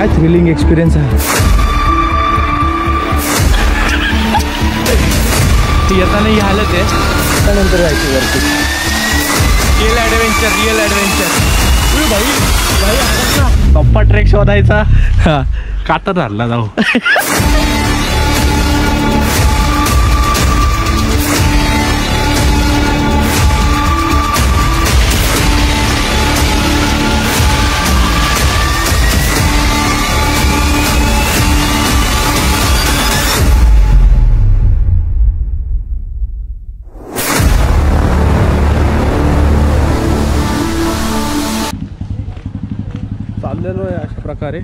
काय thrilling experience आहे. येताना ही हालत आहे, त्यानंतर जायची वरती. Real adventure. भाई पप्पा ट्रेक शोधायचा. हा कातर धरला जाऊ. चाललेलो आहे अशा प्रकारे.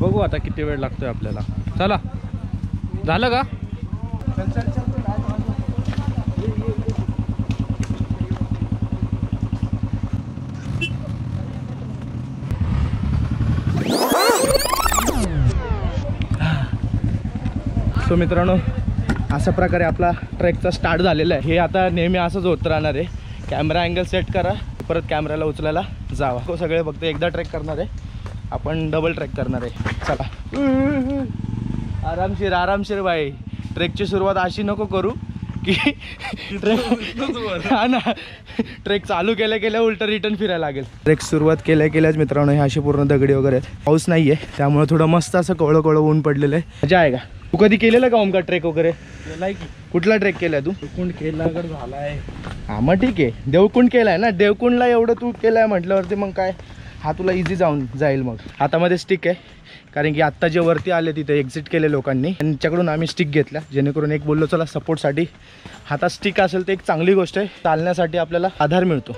बघू आता किती वेळ लागतोय आपल्याला. चला झालं का. सो मित्रांनो अशा प्रकारे आपला ट्रेकचा स्टार्ट झालेला आहे. हे आता नेहमी असंच होत राहणार आहे. कॅमेरा अँगल सेट करा, परत कॅमेराला उचलायला जावा. तो सगळे फक्त एकदा ट्रेक करणार आहे, आपण डबल ट्रेक करणार आहे. चला आरामशीर बाई. ट्रेकची सुरुवात अशी नको करू की हा ना, ट्रेक चालू केल्या उलट रिटर्न फिरायला लागेल. ट्रेक सुरुवात केल्याच मित्रांनो हे अशी पूर्ण दगडी वगैरे आहेत. पाऊस नाही आहे त्यामुळे थोडं मस्त असं कोळं ऊन पडलेलं आहे. मजा आहे का. तू कधी केलेलं का ओमकार ट्रेक वगैरे. कुठला ट्रेक केलाय तू. देवकुंड केलागड झालाय. हा मग ठीक आहे, देवकुंड केलाय ना. देवकुंडला एवढं तू केलाय म्हटल्यावरती मग काय हा तुला इझी जाईल. मग हातामध्ये स्टिक आहे, कारण की आत्ता जे वरती आले तिथे एक्झिट केले लोकांनी, त्यांच्याकडून आम्ही स्टिक घेतला. जेणेकरून एक बोललो चला सपोर्टसाठी हातात स्टिक असेल तर एक चांगली गोष्ट आहे. चालण्यासाठी आपल्याला आधार मिळतो.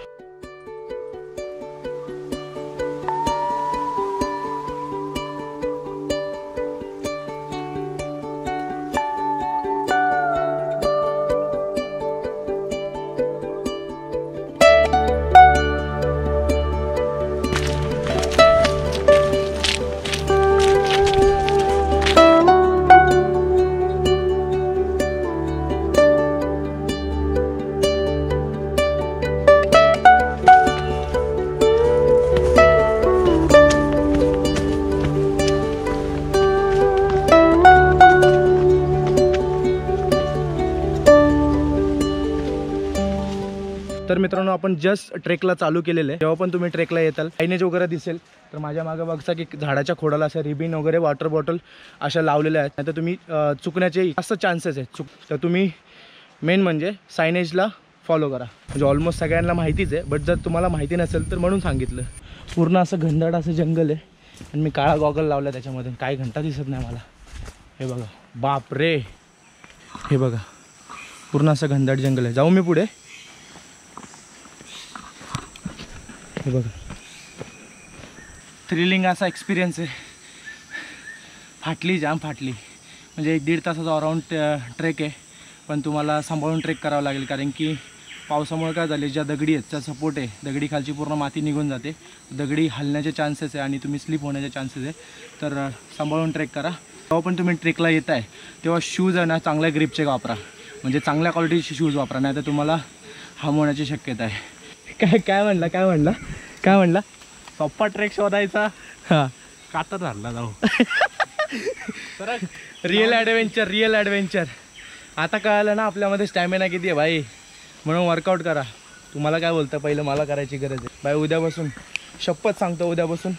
तर मित्रांनो आपण जस्ट ट्रेकला चालू केलेलं आहे. जेव्हा पण तुम्ही ट्रेकला येताल सायनेज वगैरे दिसेल तर माझ्या मागे बघता की झाडाच्या खोडाला असं रिबिन वगैरे वॉटर बॉटल अशा लावलेल्या आहेत. नाहीतर तुम्ही चुकण्याचे जास्त चान्सेस आहेत. तर तुम्ही मेन म्हणजे सायनेजला फॉलो करा. म्हणजे ऑलमोस्ट सगळ्यांना माहितीच आहे, बट जर तुम्हाला माहिती नसेल तर म्हणून सांगितलं. पूर्ण असं घनदाट असं जंगल आहे आणि मी काळा गॉगल लावला त्याच्यामध्ये, काय घंटा दिसत नाही मला. हे बघा, बाप रे, हे बघा पूर्ण असं घनदाट जंगल आहे. जाऊ मी पुढे. हे बघा थ्रिलिंग असा एक्सपिरियन्स आहे. जाम फाटली. म्हणजे 1-1.5 तासाचा अराऊंड ट्रेक आहे, पण तुम्हाला सांभाळून ट्रेक करावं लागेल. कारण की पावसामुळे काय झाले, ज्या दगडी आहेत त्या सपोर्ट आहे, दगडी खालची पूर्ण माती निघून जाते, दगडी हलण्याचे चान्सेस आहे आणि तुम्ही स्लिप होण्याचे चान्सेस आहे. तर सांभाळून ट्रेक करा. जेव्हा पण तुम्ही ट्रेकला येत आहे तेव्हा शूज आहे ना चांगल्या ग्रिपचे वापरा. म्हणजे चांगल्या क्वालिटीचे शूज वापरा, नाही तर तुम्हाला हार्म होण्याची शक्यता आहे. काय म्हणला पप्पा ट्रेक शोधायचा. हा कातर धरला जाऊ. Real adventure. आता कळालं ना आपल्यामध्ये स्टॅमिना किती आहे भाई. म्हणून वर्कआउट करा. तुम्हाला काय बोलतं, पहिलं मला करायची गरज आहे भाई. उद्यापासून शपथ सांगतो, उद्यापासून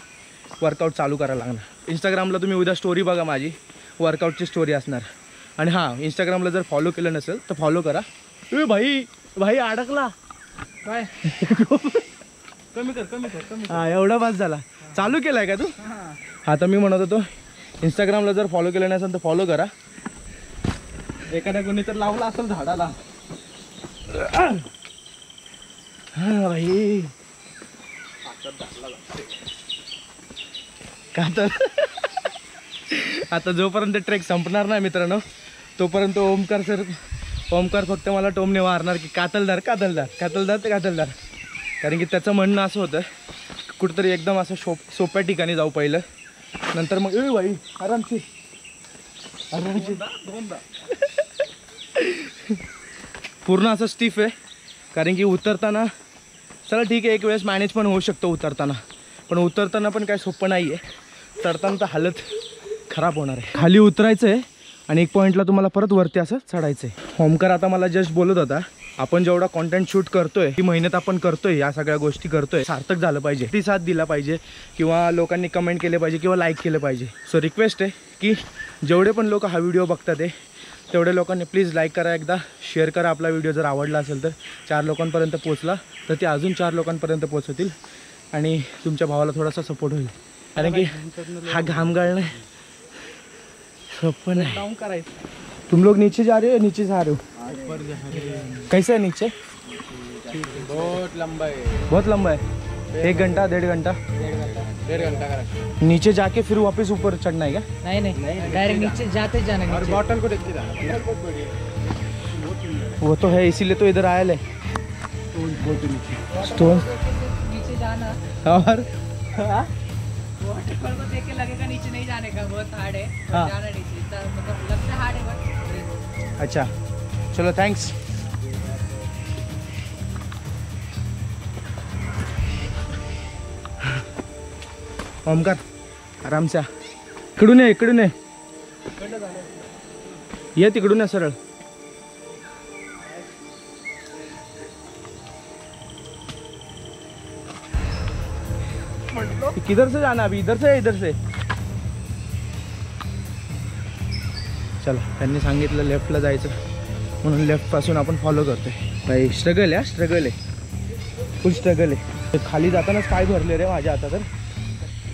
वर्कआउट चालू करायला लागणार. इंस्टाग्रामला तुम्ही उद्या स्टोरी बघा, माझी वर्कआउटची स्टोरी असणार. आणि हां, इंस्टाग्रामला जर फॉलो केलं नसेल तर फॉलो करा. भाई अडकला काय. कमी कर. हा एवढा बस झाला. चालू केलाय का तू. आता मी म्हणत होतो इंस्टाग्रामला जर फॉलो केलं नसेल तर फॉलो करा. एखाद्या कोणी तर लावला असेल झाडाला. हा भाई का तर आता जोपर्यंत ट्रेक संपणार नाही मित्रांनो, तोपर्यंत ओमकार फक्त मला टोमने मारणार की कातलदार. कारण की त्याचं म्हणणं असं होतं कुठंतरी एकदम असं सोप्या ठिकाणी जाऊ पहिलं, नंतर मग भाई आरामशीर. पूर्ण असं स्टिफ आहे. कारण की उतरताना चला ठीक आहे, एक वेळेस मॅनेज पण होऊ शकतो उतरताना, पण उतरताना पण काय सोपं नाही आहे. चढताना तर हालत खराब होणार आहे. खाली उतरायचं आहे आणि एक पॉईंटला तुम्हाला परत वरती असं चढायचं आहे. ओमकार आता मला जस्ट बोलत होता, आपण जेवढा कॉन्टेंट शूट करतोय, ती मेहनत आपण करतोय, या सगळ्या गोष्टी करतोय, सार्थक झालं पाहिजे, ती साथ दिला पाहिजे किंवा लोकांनी कमेंट केले पाहिजे किंवा लाईक केलं पाहिजे. सो रिक्वेस्ट आहे की जेवढे पण लोक हा व्हिडिओ बघतात आहे तेवढे लोकांनी प्लीज लाईक करा, एकदा शेअर करा. आपला व्हिडिओ जर आवडला असेल तर 4 लोकांपर्यंत पोचला तर ते अजून 4 लोकांपर्यंत पोचवतील आणि तुमच्या भावाला थोडासा सपोर्ट होईल. कारण की हा घाम गाळणं सोपं नाही. डाऊन करायचं. तुम लोग नीचे जा रहे हो, नीचे जा रहे हो? कैसे है नीचे? बहुत लंबा है, बहुत लंबा है. 1 घंटा 1.5 घंटा? 1.5 घंटा का. नीचे जाके फिर वापस ऊपर चढ़ना है क्या? नहीं, डायरेक्ट नीचे जाते जाना है. और बॉटल को देखते जाना. वो तो है, इसीलिए तो इधर आया है. स्टोन नीचे जाना और वाटरफॉल को देख के लगेगा नीचे नहीं जाने का, बहुत हार्ड है. हाँ. जाना नीचे इतना मतलब लगता हार्ड है बट. अच्छा चलो थैंक्स. ओमकार आराम से. इकडून ये ये तिकडून सरळ. किधर से जाना अभी? इधर से चला. त्यांनी सांगितलं लेफ्टला जायचं म्हणून लेफ्ट पासून आपण फॉलो करतोय. भाई स्ट्रगल आहे, स्ट्रगल आहे, फुल स्ट्रगल आहे. खाली जातानाच काय भरले रे माझ्या आता तर.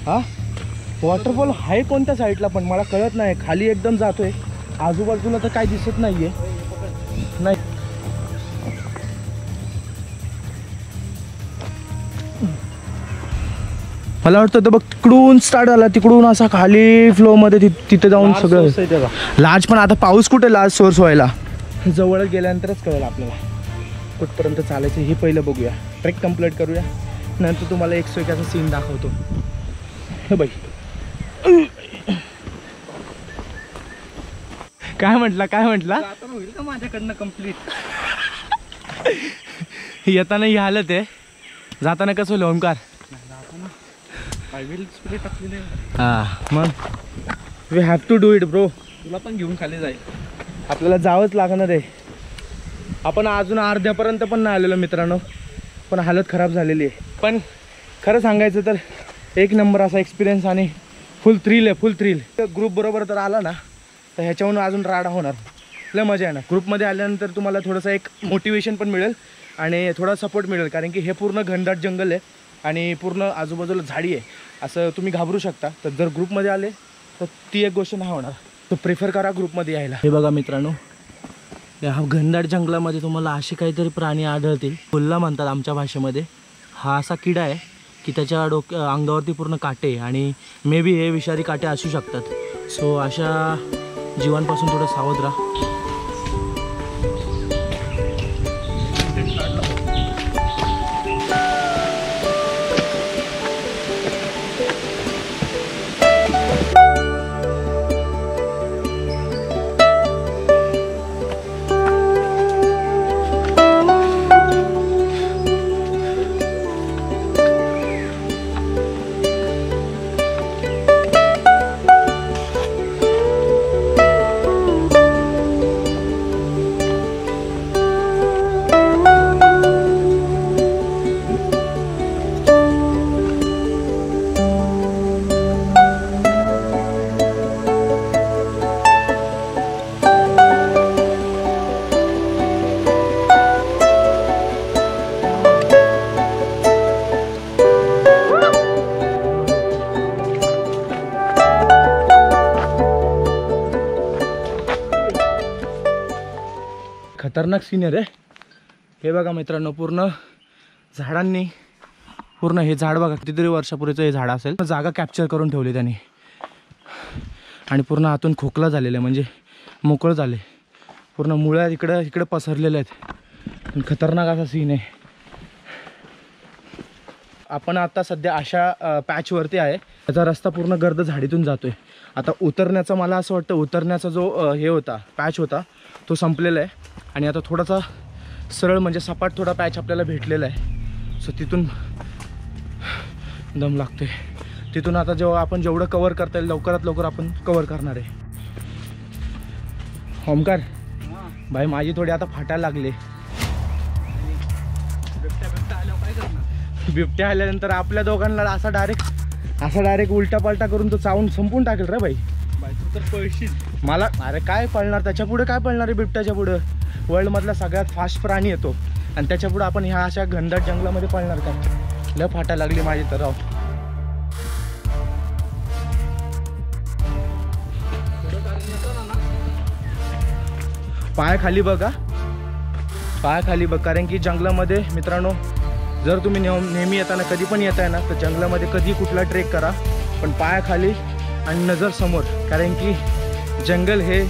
हा वॉटरफॉल आहे कोणत्या साईडला पण मला कळत नाही. खाली एकदम जातोय, आजूबाजूला तर काय दिसत नाहीये. नाही मला वाटतं तर बघ तिकडून स्टार्ट झाला, तिकडून असा खाली फ्लो मध्ये तिथे जाऊन सगळं लार्ज. पण आता पाऊस कुठे लार्ज सोर्स व्हायला, जवळ गेल्यानंतरच कळेल आपल्याला कुठपर्यंत चालायचं. हे पहिलं बघूया, ट्रेक कंप्लीट करूया, नंतर तुम्हाला एक सोयीचा सीन दाखवतो. हे बाई काय म्हटला आता होईल का माझ्याकडनं कंप्लीट. येताना ही हालत आहे, जाताना कसं होईल ओमकार? हा मग we have to do it bro. तुला पण घेऊन खाली जाईल. आपल्याला जावंच लागणार आहे. आपण अजून अर्ध्यापर्यंत पण नाही आलेलो मित्रांनो, पण हालत खराब झालेली आहे. पण खरं सांगायचं तर एक नंबर असा एक्सपिरियन्स आणि फुल थ्रिल आहे, फुल थ्रिल. ग्रुप बरोबर तर आला ना तर ह्याच्याहून अजून राडा होणार, लय मजा येणार. ग्रुपमध्ये आल्यानंतर तुम्हाला थोडंसं एक मोटिवेशन पण मिळेल आणि थोडा सपोर्ट मिळेल. कारण की हे पूर्ण घनदाट जंगल आहे आणि पूर्ण आजूबाजूला झाडी आहे, असं तुम्ही घाबरू शकता. तर जर ग्रुपमध्ये आले तर ती एक गोष्ट नाही होणार, तर प्रिफर करा ग्रुपमध्ये यायला. हे बघा मित्रांनो, या घनदाट जंगलामध्ये तुम्हाला असे काहीतरी प्राणी आढळतील. कोल्हा म्हणतात आमच्या भाषेमध्ये. हा असा किडा आहे की त्याच्या अंगावरती पूर्ण काटे आणि मे बी हे विषारी काटे असू शकतात. सो अशा जीवांपासून थोडं सावध राहा. खतरनाक सीन आहे रे. हे बघा मित्रांनो, पूर्ण झाडांनी, पूर्ण हे झाड बघा कितीतरी वर्षापूर्वीचं हे झाड असेल. जागा कॅप्चर करून ठेवली त्यांनी आणि पूर्ण आतून खोकला झालेलं आहे, म्हणजे मोकळं झाले. पूर्ण मुळ्या इकडे पसरलेल्या आहेत. खतरनाक असा सीन आहे. आपण आता सध्या अशा पॅचवरती आहे, त्याचा रस्ता पूर्ण गर्द झाडीतून जातोय. आता उतरण्याचा मला असं वाटतं, उतरण्याचा जो हे होता पॅच होता तो संपलेला आहे आणि आता थोडासा सरळ म्हणजे सपाट थोडा पॅच आपल्याला भेटलेला आहे. सो तिथून दम लागतोय. तिथून आता आपण जेवढं कव्हर करता येईल लवकरात लवकर आपण कव्हर करणार आहे. ओमकार भाई माझी थोडी आता फाटायला लागले. बिबट्या आल्यानंतर आपल्या दोघांना असा डायरेक्ट उलटा पालटा करून तो चावून संपून टाकेल रे भाई. तू तर पळशील. मला अरे काय पळणार त्याच्या पुढे, काय पळणार आहे बिबट्याच्या पुढं. वर्ल्ड मधला सगळ्यात फास्ट प्राणी येतो आणि त्याच्या पुढे आपण ह्या अशा घनदाट जंगलामध्ये पळणार का. लय फाटा लागली माझी तर राव. पाय खाली बघा, पाय खाली बघ. कारण की जंगलामध्ये मित्रांनो जर तुम्ही नेहमी येताना कधी पण येताय ना तर जंगलामध्ये कधी कुठला ट्रेक करा पण पाय खाली आणि नजर समोर. कारण की जंगल हे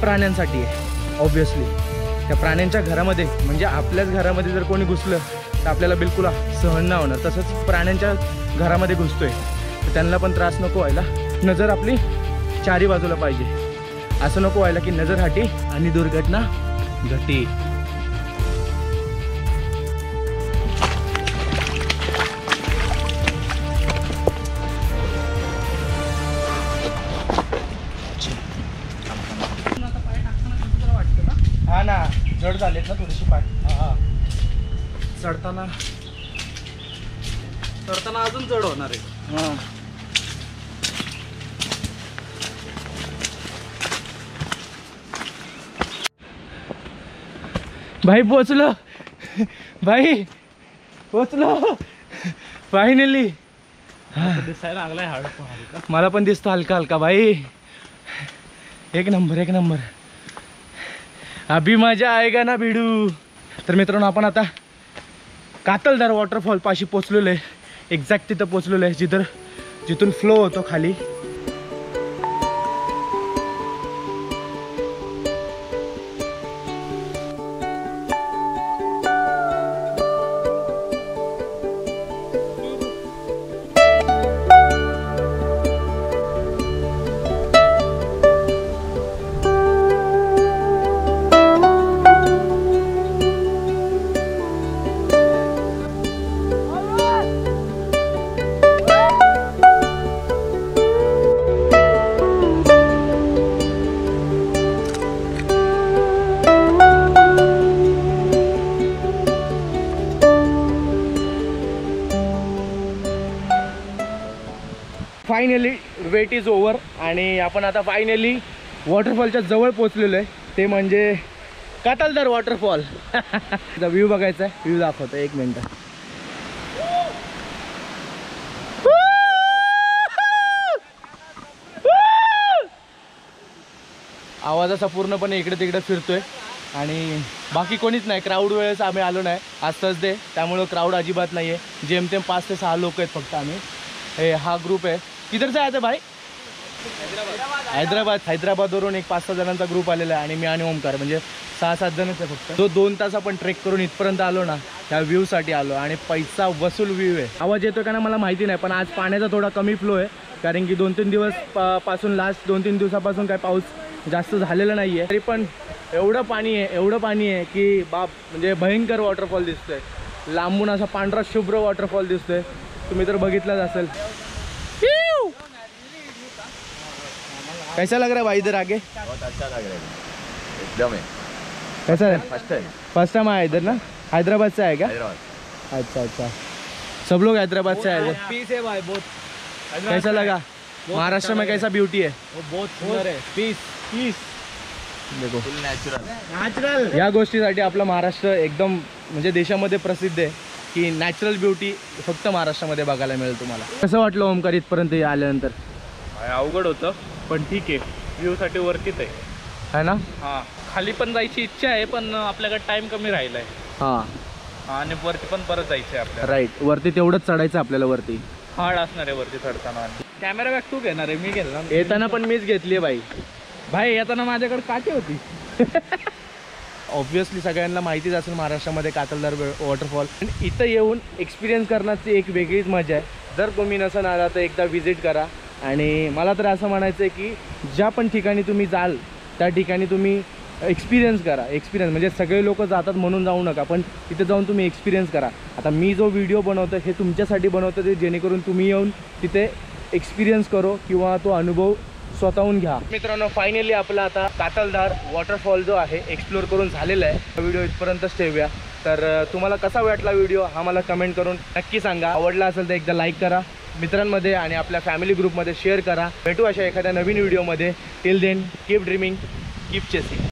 प्राण्यांसाठी आहे ऑब्वियसली. त्या प्राण्यांच्या घरामध्ये म्हणजे आपल्याच घरामध्ये जर कोणी घुसलं तर आपल्याला बिलकुल सहन नाही होणार. तसंच प्राण्यांच्या घरामध्ये घुसतोय तर त्यांना पण त्रास नको व्हायला. नजर आपली चारी बाजूला पाहिजे. असं नको व्हायला की नजर हाटी आणि दुर्घटना घटी. हा ना जड झालेत ना थोडीशी पाय. चढताना अजून जड होणार आहे. हां भाई पोचलो, भाई पोचलो फायनली. दिसायला लागलाय हळका. मला पण दिसतो हलका हलका भाई. एक नंबर एक नंबर. अभी मजा आएगा ना भिडू. तर मित्रांनो आपण आता कातलदार वॉटरफॉल पाशी पोचलेलो आहे. एक्झॅक्ट तिथं पोचलेलो आहे जिथून फ्लो होतो खाली. फायनली वेट इज ओव्हर आणि आपण आता फायनली वॉटरफॉलच्या जवळ पोचलेलो आहे. ते म्हणजे कातलदार वॉटरफॉल. व्ह्यू बघायचा आहे, व्ह्यू दाखवतो एक मिनटं. आवाज असा पूर्णपणे इकडे तिकडे फिरतोय आणि बाकी कोणीच नाही. क्राऊड वेळेस आम्ही आलो नाही. आज थर्सडे त्यामुळं क्राऊड अजिबात नाही आहे. जेमतेम 5 ते 6 लोक आहेत फक्त आम्ही. हा ग्रुप आहे. किधर से आए थे भाई? हैदराबादवरून एक 5-6 जणांचा ग्रुप आलेला आहे आणि मी आणि ओमकार म्हणजे 6-7 जणच आहे फक्त. जो 2 तास आपण ट्रेक करून इथपर्यंत आलो ना त्या व्ह्यूसाठी आलो आणि पैसा वसूल व्ह्यू आहे. आवाज येतो का ना मला माहिती नाही पण आज पाण्याचा थोडा कमी फ्लो आहे कारण की 2-3 दिवस पासून लास्ट 2-3 दिवसापासून काय पाऊस जास्त झालेला नाही आहे. तरी पण एवढं पाणी आहे की बाप म्हणजे भयंकर वॉटरफॉल दिसतोय. लांबून असा पांढरा शुभ्र वॉटरफॉल दिसतोय. तुम्ही तर बघितलाच असेल. कैसा लग रहा है भाई इधर आगे? बहुत अच्छा लग रहा है एकदम है. कैसा है? फर्स्ट टाइम आया इधर ना. हैदराबाद से आए क्या? हैदराबाद. अच्छा सब लोग हैदराबाद से आए थे. पीस है भाई बहुत. कैसा लगा महाराष्ट्र में? कैसा ब्यूटी है? वो बहुत सुंदर है. पीस देखो फुल नॅचरल. या गोष्टीसाठी आपला महाराष्ट्र एकदम म्हणजे देशामध्ये प्रसिद्ध आहे की नॅचरल ब्युटी फक्त महाराष्ट्रामध्ये बघायला मिळेल तुम्हाला. कसं वाटलं ओमकार इथपर्यंत आल्यानंतर? अवघड होतं पण ठीक आहे. व्ह्यूसाठी वरतीच आहे ना. हां खाली पण जायची इच्छा आहे पण आपल्याकडे टाइम कमी राहिला आहे. हां आणि वरती पण परत जायचं आहे आपल्याला. राईट. वरती तेवढंच चढायचं आपल्याला. वरती हार्ड असणार आहे वरती चढताना. कॅमेरा बॅग तू घेणार आहे? मी घेतला. येताना पण मीच घेतली आहे भाई येताना माझ्याकडे काठी होती. ऑब्वियसली सगळ्यांना माहितीच असेल महाराष्ट्रामध्ये कातलदार वॉटरफॉल. इथं येऊन एक्सपिरियन्स करण्याची एक वेगळीच मजा आहे. जर तुम्ही नसन आला तर एकदा विजिट करा. आणि मला तर असं म्हणायचं आहे की ज्या पण ठिकाणी तुम्ही जाल त्या ठिकाणी तुम्ही एक्सपिरियन्स करा. एक्सपिरियन्स म्हणजे सगळे लोक जातात म्हणून जाऊ नका, पण तिथे जाऊन तुम्ही एक्सपिरियन्स करा. आता मी जो व्हिडिओ बनवतो हे तुमच्यासाठी बनवतो, ते जेणेकरून तुम्ही येऊन तिथे एक्सपिरियन्स करो किंवा तो अनुभव स्वतःहून घ्या. मित्रांनो, फायनली आपला आता कातलधार वॉटरफॉल जो आहे एक्सप्लोअर करून झालेला आहे. व्हिडिओ इथपर्यंतच ठेवूया. तर तुम्हाला कसा वाटला व्हिडिओ हा मला कमेंट करून नक्की सांगा. आवडला असेल तर एकदा लाईक करा, मित्रांमध्ये आणि आपल्या फॅमिली ग्रुपमध्ये शेअर करा. भेटू अशा एखाद्या नवीन व्हिडिओमध्ये. Till then keep dreaming, keep chasing.